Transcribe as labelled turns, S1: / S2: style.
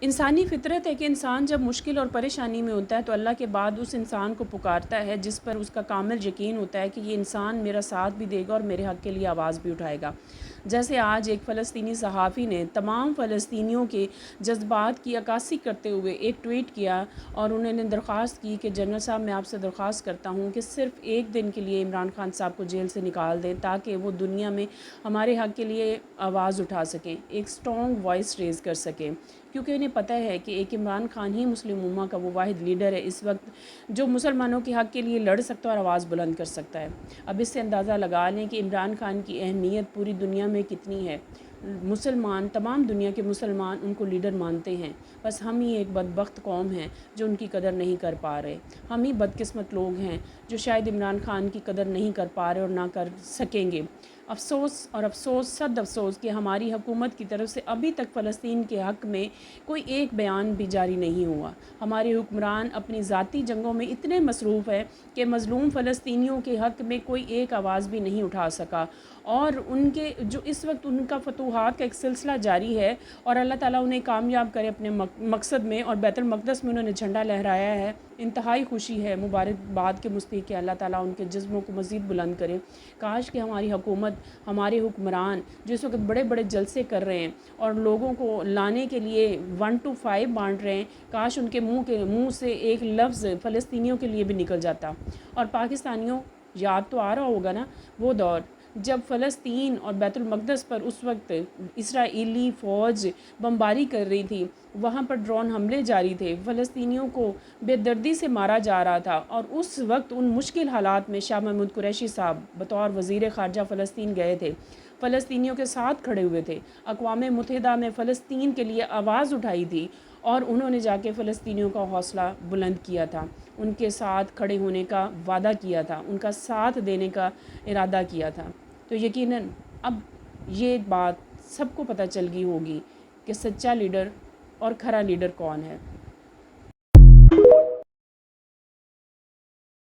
S1: انسانی فطرت ہے کہ انسان جب مشکل اور پریشانی میں ہوتا ہے تو اللہ کے بعد اس انسان کو پکارتا ہے جس پر اس کا کامل یقین ہوتا ہے کہ یہ انسان میرا ساتھ بھی دے گا اور میرے حق کے لیے آواز بھی اٹھائے گا۔ جیسے آج ایک فلسطینی صحافی نے تمام فلسطینیوں کے جذبات کی عکاسی کرتے ہوئے ایک ٹویٹ کیا اور انہوں نے درخواست کی کہ جنرل صاحب میں آپ سے درخواست کرتا ہوں کہ صرف ایک دن کے لیے عمران خان صاحب کو جیل سے نکال دیں تاکہ وہ دنیا میں ہمارے حق کے لیے آواز اٹھا سکیں، ایک سٹرونگ وائس ریز کر سکیں، کیونکہ انہیں پتہ ہے کہ ایک عمران خان ہی مسلم امہ کا وہ واحد لیڈر ہے اس وقت جو مسلمانوں کے حق کے لیے لڑ سکتا ہے اور آواز بلند کر سکتا ہے۔ اب اس سے اندازہ لگا لیں کہ عمران خان کی اہمیت پوری دنیا میں کتنی ہے۔ مسلمان، تمام دنیا کے مسلمان ان کو لیڈر مانتے ہیں، بس ہم ہی ایک بدبخت قوم ہیں جو ان کی قدر نہیں کر پا رہے۔ ہم ہی بدقسمت لوگ ہیں جو شاید عمران خان کی قدر نہیں کر پا رہے اور نہ کر سکیں گے۔ افسوس اور افسوس صد افسوس کہ ہماری حکومت کی طرف سے ابھی تک فلسطین کے حق میں کوئی ایک بیان بھی جاری نہیں ہوا۔ ہمارے حکمران اپنی ذاتی جنگوں میں اتنے مصروف ہے کہ مظلوم فلسطینیوں کے حق میں کوئی ایک آواز بھی نہیں اٹھا سکا، اور ان کے جو اس وقت ان کا فتوحات کا ایک سلسلہ جاری ہے اور اللہ تعالیٰ انہیں کامیاب کرے اپنے مقصد میں، اور بیت المقدس میں انہوں نے جھنڈا لہرایا ہے، انتہائی خوشی ہے، مبارکباد کے مستحق کہ اللہ تعالیٰ ان کے جذبوں کو مزید بلند کرے۔ کاش کہ ہماری حکومت، ہمارے حکمران جو اس وقت بڑے بڑے جلسے کر رہے ہیں اور لوگوں کو لانے کے لیے 1 to 5 بانٹ رہے ہیں، کاش ان کے منہ سے ایک لفظ فلسطینیوں کے لیے بھی نکل جاتا۔ اور پاکستانیوں، یاد تو آ رہا ہوگا نا وہ دور جب فلسطین اور بیت المقدس پر اس وقت اسرائیلی فوج بمباری کر رہی تھی، وہاں پر ڈرون حملے جاری تھے، فلسطینیوں کو بے دردی سے مارا جا رہا تھا، اور اس وقت ان مشکل حالات میں شاہ محمود قریشی صاحب بطور وزیر خارجہ فلسطین گئے تھے، فلسطینیوں کے ساتھ کھڑے ہوئے تھے، اقوام متحدہ میں فلسطین کے لیے آواز اٹھائی تھی، اور انہوں نے جا کے فلسطینیوں کا حوصلہ بلند کیا تھا، ان کے ساتھ کھڑے ہونے کا وعدہ کیا تھا، ان کا ساتھ دینے کا ارادہ کیا تھا۔ تو یقیناً اب یہ بات سب کو پتہ چل گئی ہوگی کہ سچا لیڈر اور کھرا لیڈر کون ہے۔